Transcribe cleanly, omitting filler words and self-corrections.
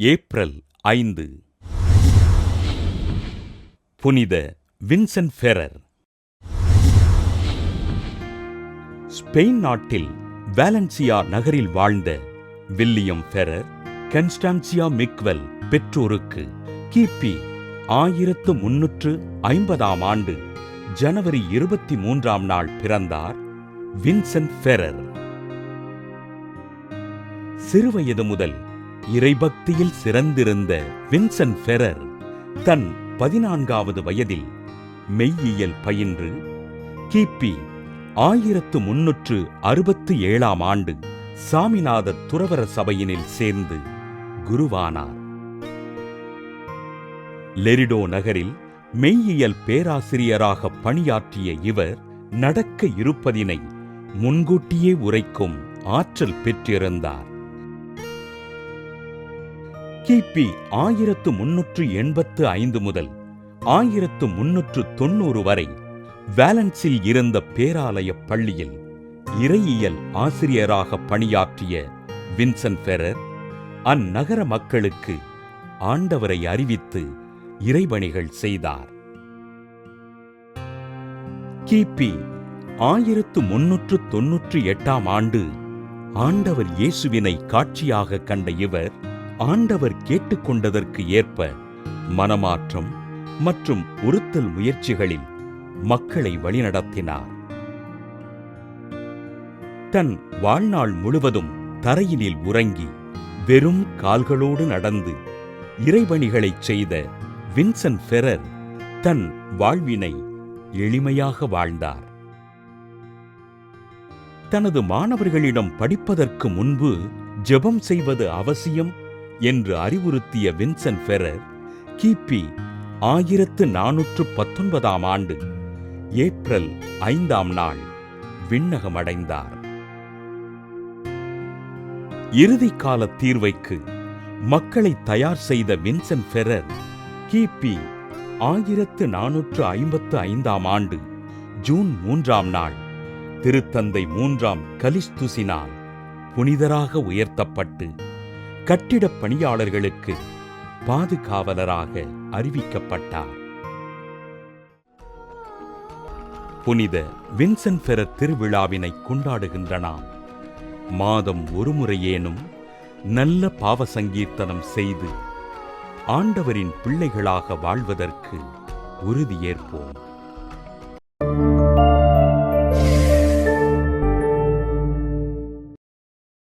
April 5. புனித Vincent Ferrer. Spain நாட்டில் Valentia நகரில் வாழ்ந்த வில்லியம் ஃபெரர் கன்ஸ்டான்சியா மிக்வெல் பெற்றோருக்கு கிபி 1350 ஆண்டு ஜனவரி 23 பிறந்தார் வின்சென்ட் ஃபெரர். சிறுவயது முதல் இறைபக்தியில் சிறந்திருந்த வின்சென்ட் ஃபெரர் தன் 14வது வயதில் மெய்யியல் பயின்று கிபி 1367 ஆண்டு சாமிநாத துறவற சபையினில் சேர்ந்து குருவானார். லெரிடோ நகரில் மெய்யியல் பேராசிரியராக பணியாற்றிய இவர் நடக்க இருப்பதினை முன்கூட்டியே உரைக்கும் ஆற்றல் பெற்றிருந்தார். கிபி 1385 முதல் 1390 வரை வாலன்ஸில் இருந்த பேராலய பள்ளியில் இறையியல் ஆசிரியராக பணியாற்றிய வின்சென்ட் ஃபெரர் அந்நகர மக்களுக்கு ஆண்டவரை அறிவித்து இறைபணிகள் செய்தார். கிபி 1398 ஆண்டு ஆண்டவர் இயேசுவினை காட்சியாக கண்ட இவர் ஆண்டவர் கேட்டுக்கொண்டதற்கு ஏற்ப மனமாற்றம் மற்றும் உறுத்தல் முயற்சிகளில் மக்களை வழிநடத்தினார். தன் வாழ்நாள் முழுவதும் தரையினில் உறங்கி வெறும் கால்களோடு நடந்து இறைபணிகளைச் செய்த வின்சென்ட் ஃபெரர் தன் வாழ்வினை எளிமையாக வாழ்ந்தார். தனது மாணவர்களிடம் படிப்பதற்கு முன்பு ஜெபம் செய்வது அவசியம் என்று அறிவுறுத்திய வின்சென்ட் ஃபெரர் கிபி 1419 ஆண்டு ஏப்ரல் 5 விண்ணகமடைந்தார். இறுதிக்கால தீர்வைக்கு மக்களை தயார் செய்த வின்சென்ட் ஃபெரர் கிபி 1455 ஆண்டு ஜூன் 3 திருத்தந்தை 3 கலிஸ்துசினால் புனிதராக உயர்த்தப்பட்டு கட்டிடப் பணியாளர்களுக்கு பாதுகாவலராக அறிவிக்கப்பட்டார். புனித வின்சென்ட் ஃபெரர் திருவிழாவினை கொண்டாடுகின்ற நாம் மாதம் ஒருமுறையேனும் நல்ல பாவ சங்கீர்த்தனம் செய்து ஆண்டவரின் பிள்ளைகளாக வாழ்வதற்கு உறுதியேற்போம்.